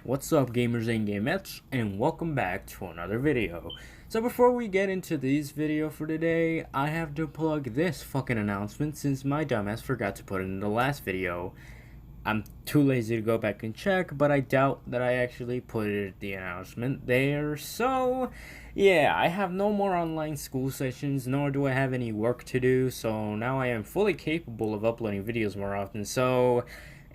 What's up, gamers and gamettes, and welcome back to another video. So before we get into this video for today, I have to plug this fucking announcement since my dumbass forgot to put it in the last video. I'm too lazy to go back and check, but I doubt that I actually put the announcement there. So yeah, I have no more online school sessions, nor do I have any work to do, so now I am fully capable of uploading videos more often. So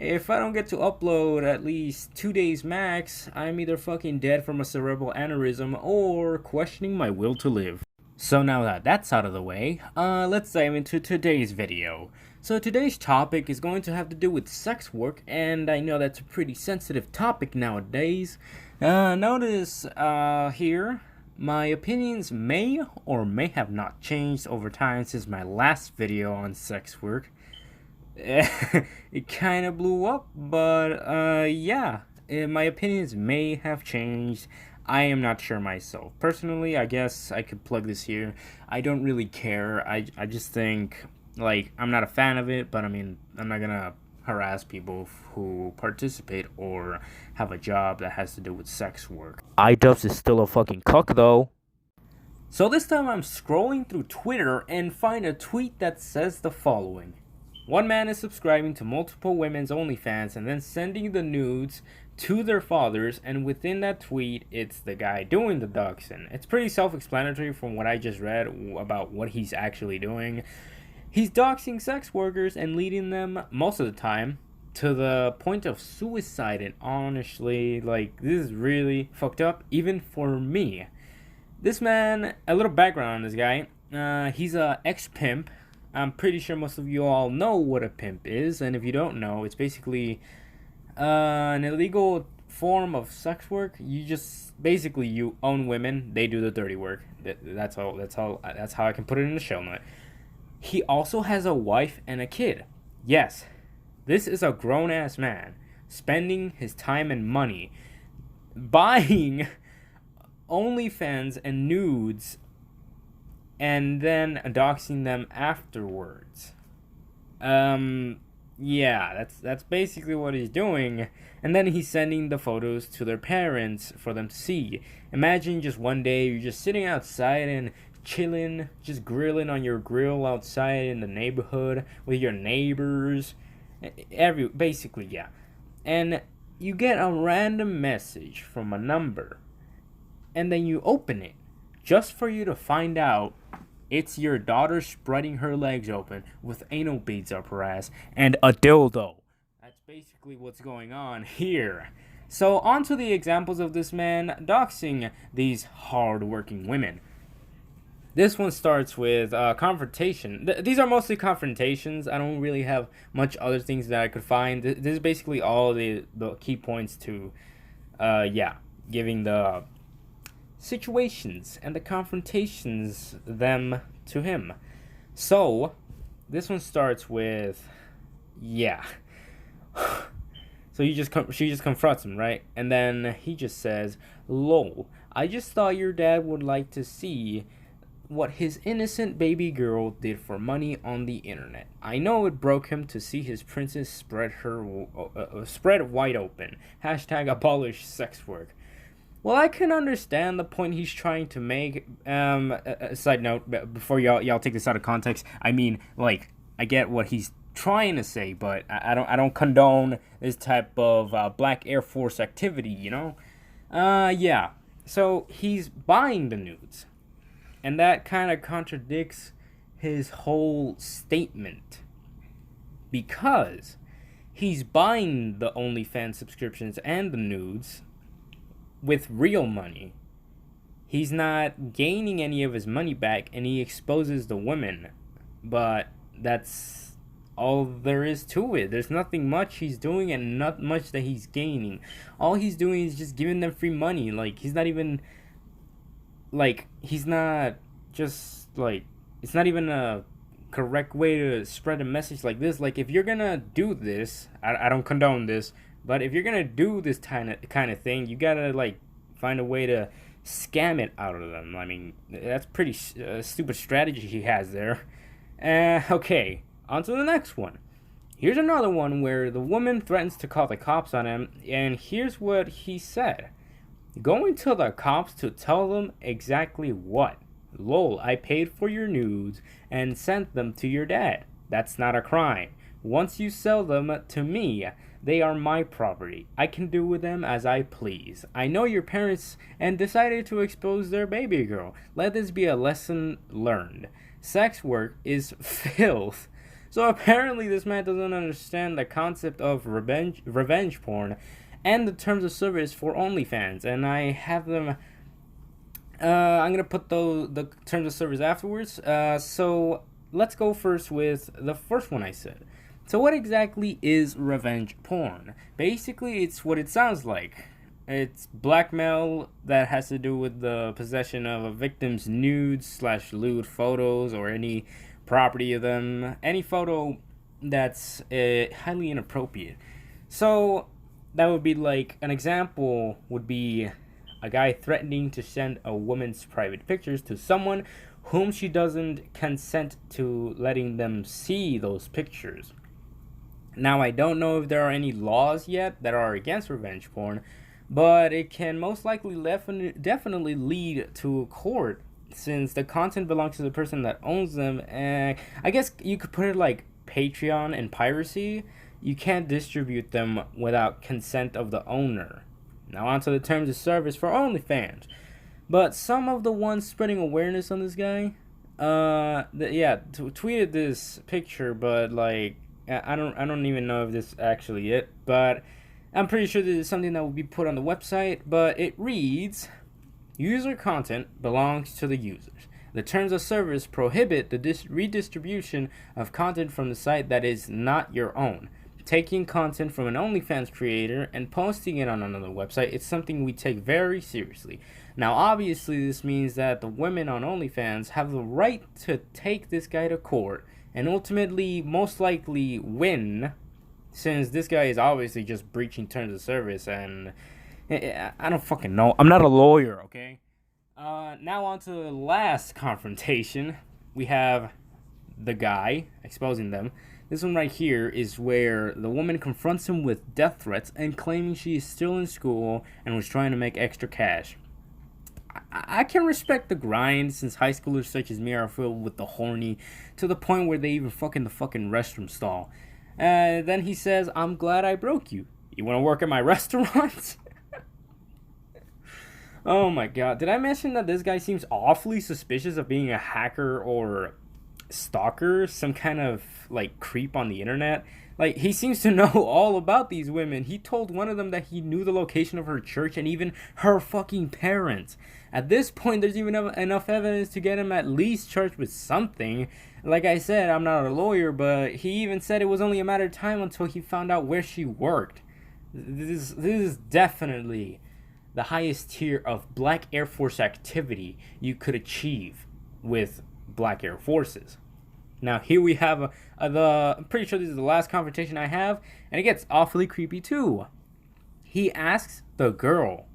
if I don't get to upload at least 2 days max, I'm either fucking dead from a cerebral aneurysm or questioning my will to live. So now that that's out of the way, let's dive into today's video. So today's topic is going to have to do with sex work, and I know that's a pretty sensitive topic nowadays. Notice here, my opinions may or may have not changed over time since my last video on sex work. It kind of blew up, but yeah, my opinions may have changed. I am not sure myself. Personally, I guess I could plug this here. I don't really care. I just think, like, I'm not a fan of it, but I mean, I'm not gonna harass people who participate or have a job that has to do with sex work. iDubbbz is still a fucking cuck, though. So this time I'm scrolling through Twitter and find a tweet that says the following. One man is subscribing to multiple women's OnlyFans and then sending the nudes to their fathers, and within that tweet, it's the guy doing the doxing. It's pretty self-explanatory from what I just read about what he's actually doing. He's doxing sex workers and leading them, most of the time, to the point of suicide, and honestly, like, this is really fucked up, even for me. This man, a little background on this guy, he's a ex-pimp. I'm pretty sure most of you all know what a pimp is, and if you don't know, it's basically an illegal form of sex work. You just basically you own women, they do the dirty work. That's how I can put it in the show note. He also has a wife and a kid. Yes, this is a grown-ass man spending his time and money buying OnlyFans and nudes and then doxing them afterwards. Yeah, that's basically what he's doing. And then he's sending the photos to their parents for them to see. Imagine just one day you're just sitting outside and chilling, just grilling on your grill outside in the neighborhood with your neighbors. Basically, yeah. And you get a random message from a number, and then you open it just for you to find out it's your daughter spreading her legs open with anal beads up her ass and a dildo. That's basically what's going on here. So on to the examples of this man doxing these hard-working women. This one starts with confrontation. These are mostly confrontations. I don't really have much other things that I could find. This is basically all the key points to, giving the situations and the confrontations them to him. So this one starts with so she just confronts him, right? And then he just says, "Lol, I just thought your dad would like to see what his innocent baby girl did for money on the internet. I know it broke him to see his princess spread wide open. Hashtag abolish sex work." Well, I can understand the point he's trying to make. A side note, before y'all take this out of context, I mean, like, I get what he's trying to say, but I don't condone this type of Black Air Force activity, you know? Yeah. So he's buying the nudes, and that kind of contradicts his whole statement, because he's buying the OnlyFans subscriptions and the nudes with real money. He's not gaining any of his money back, and he exposes the women, but that's all there is to it. There's nothing much he's doing and not much that he's gaining. All he's doing is just giving them free money. Like, he's not even, like, it's not even a correct way to spread a message like this. Like, if you're gonna do this, I don't condone this, but if you're gonna do this kind of thing, you gotta, like, find a way to scam it out of them. I mean, that's pretty stupid strategy he has there. Okay, on to the next one. Here's another one where the woman threatens to call the cops on him, and here's what he said. Going to the cops to tell them exactly what? Lol, I paid for your nudes and sent them to your dad. That's not a crime. Once you sell them to me, they are my property. I can do with them as I please. I know your parents and decided to expose their baby girl. Let this be a lesson learned. Sex work is filth. So apparently this man doesn't understand the concept of revenge porn and the terms of service for OnlyFans. And I have them... I'm going to put the terms of service afterwards. So let's go first with the first one I said. So what exactly is revenge porn? Basically, it's what it sounds like. It's blackmail that has to do with the possession of a victim's nudes/lewd photos or any property of them. Any photo that's highly inappropriate. So that would be like, an example would be a guy threatening to send a woman's private pictures to someone whom she doesn't consent to letting them see those pictures. Now, I don't know if there are any laws yet that are against revenge porn, but it can most likely definitely lead to court, since the content belongs to the person that owns them. And I guess you could put it like Patreon and piracy. You can't distribute them without consent of the owner. Now on to the terms of service for OnlyFans. But some of the ones spreading awareness on this guy, tweeted this picture, but like I don't even know if this is actually it, but I'm pretty sure this is something that will be put on the website. But it reads, user content belongs to the users. The terms of service prohibit the redistribution of content from the site that is not your own. Taking content from an OnlyFans creator and posting it on another website is something we take very seriously. Now, obviously, this means that the women on OnlyFans have the right to take this guy to court and ultimately, most likely, win, since this guy is obviously just breaching terms of service, and I don't fucking know. I'm not a lawyer, okay? Now on to the last confrontation. We have the guy exposing them. This one right here is where the woman confronts him with death threats and claiming she is still in school and was trying to make extra cash. I can respect the grind, since high schoolers such as me are filled with the horny to the point where they even fuck in the fucking restroom stall. Then he says, I'm glad I broke you. You want to work at my restaurant? Oh my god. Did I mention that this guy seems awfully suspicious of being a hacker or stalker? Some kind of like creep on the internet? Like, he seems to know all about these women. He told one of them that he knew the location of her church and even her fucking parents. At this point, there's even enough evidence to get him at least charged with something. Like I said, I'm not a lawyer, but he even said it was only a matter of time until he found out where she worked. This is definitely the highest tier of Black Air Force activity you could achieve with Black Air Forces. Now, here we have I'm pretty sure this is the last confrontation I have, and it gets awfully creepy too. He asks the girl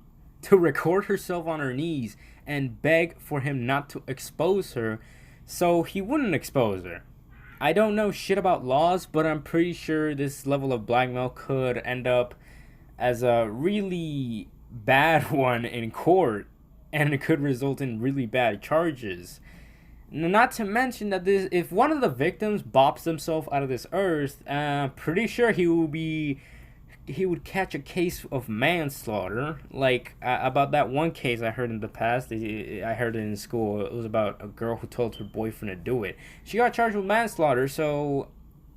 to record herself on her knees and beg for him not to expose her, so he wouldn't expose her. I don't know shit about laws, but I'm pretty sure this level of blackmail could end up as a really bad one in court, and it could result in really bad charges. Not to mention that if one of the victims bops himself out of this earth, pretty sure he would catch a case of manslaughter. Like about that one case I heard in the past. I heard it in school. It was about a girl who told her boyfriend to do it. She got charged with manslaughter. So,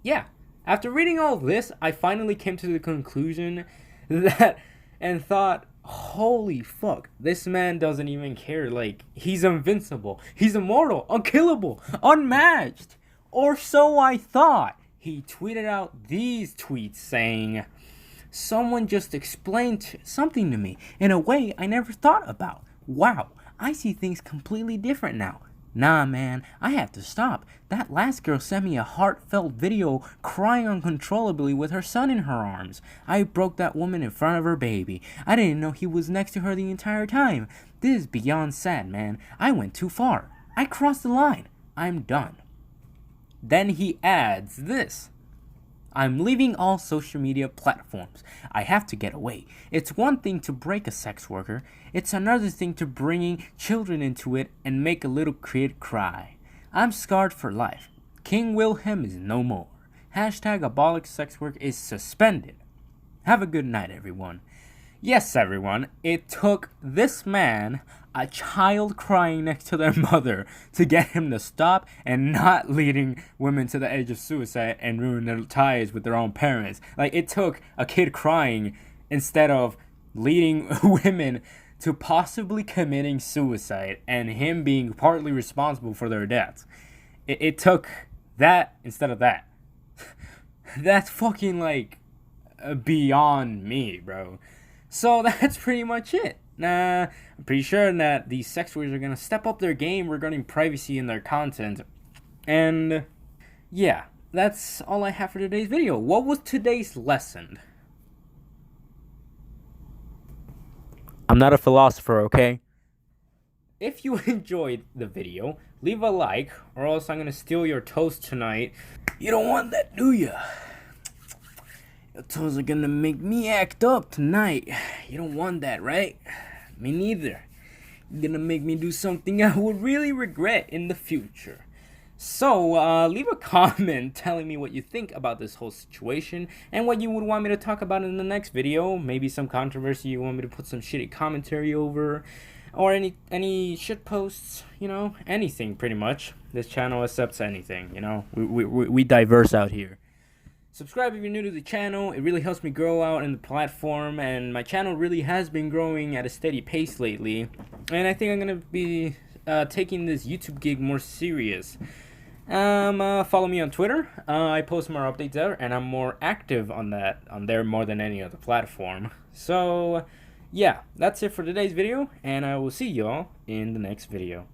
yeah. After reading all this, I finally came to the conclusion that and thought, holy fuck, this man doesn't even care. Like, he's invincible, he's immortal, unkillable, unmatched, or so I thought. He tweeted out these tweets saying, someone just explained something to me in a way I never thought about. Wow, I see things completely different now. Nah, man, I have to stop. That last girl sent me a heartfelt video crying uncontrollably with her son in her arms. I broke that woman in front of her baby. I didn't know he was next to her the entire time. This is beyond sad, man. I went too far. I crossed the line. I'm done. Then he adds this. I'm leaving all social media platforms. I have to get away. It's one thing to break a sex worker. It's another thing to bringing children into it and make a little kid cry. I'm scarred for life. King Wilhelm is no more. Hashtag abolish sex work is suspended. Have a good night, everyone. Yes, everyone, it took this man, a child crying next to their mother, to get him to stop and not leading women to the edge of suicide and ruin their ties with their own parents. Like, it took a kid crying instead of leading women to possibly committing suicide and him being partly responsible for their deaths. It took that instead of that. That's fucking, like, beyond me, bro. So that's pretty much it. I'm pretty sure that these sex workers are gonna step up their game regarding privacy in their content. And yeah, that's all I have for today's video. What was today's lesson? I'm not a philosopher, okay? If you enjoyed the video, leave a like, or else I'm gonna steal your toast tonight. You don't want that, do ya? Your toes are gonna make me act up tonight. You don't want that, right? Me neither. You're gonna make me do something I would really regret in the future. So, leave a comment telling me what you think about this whole situation and what you would want me to talk about in the next video. Maybe some controversy you want me to put some shitty commentary over, or any shit posts, you know, anything pretty much. This channel accepts anything, you know. We diverse out here. Subscribe if you're new to the channel. It really helps me grow out in the platform, and my channel really has been growing at a steady pace lately. And I think I'm gonna be taking this YouTube gig more serious. Follow me on Twitter. I post more updates there, and I'm more active on there more than any other platform. So yeah, that's it for today's video, and I will see y'all in the next video.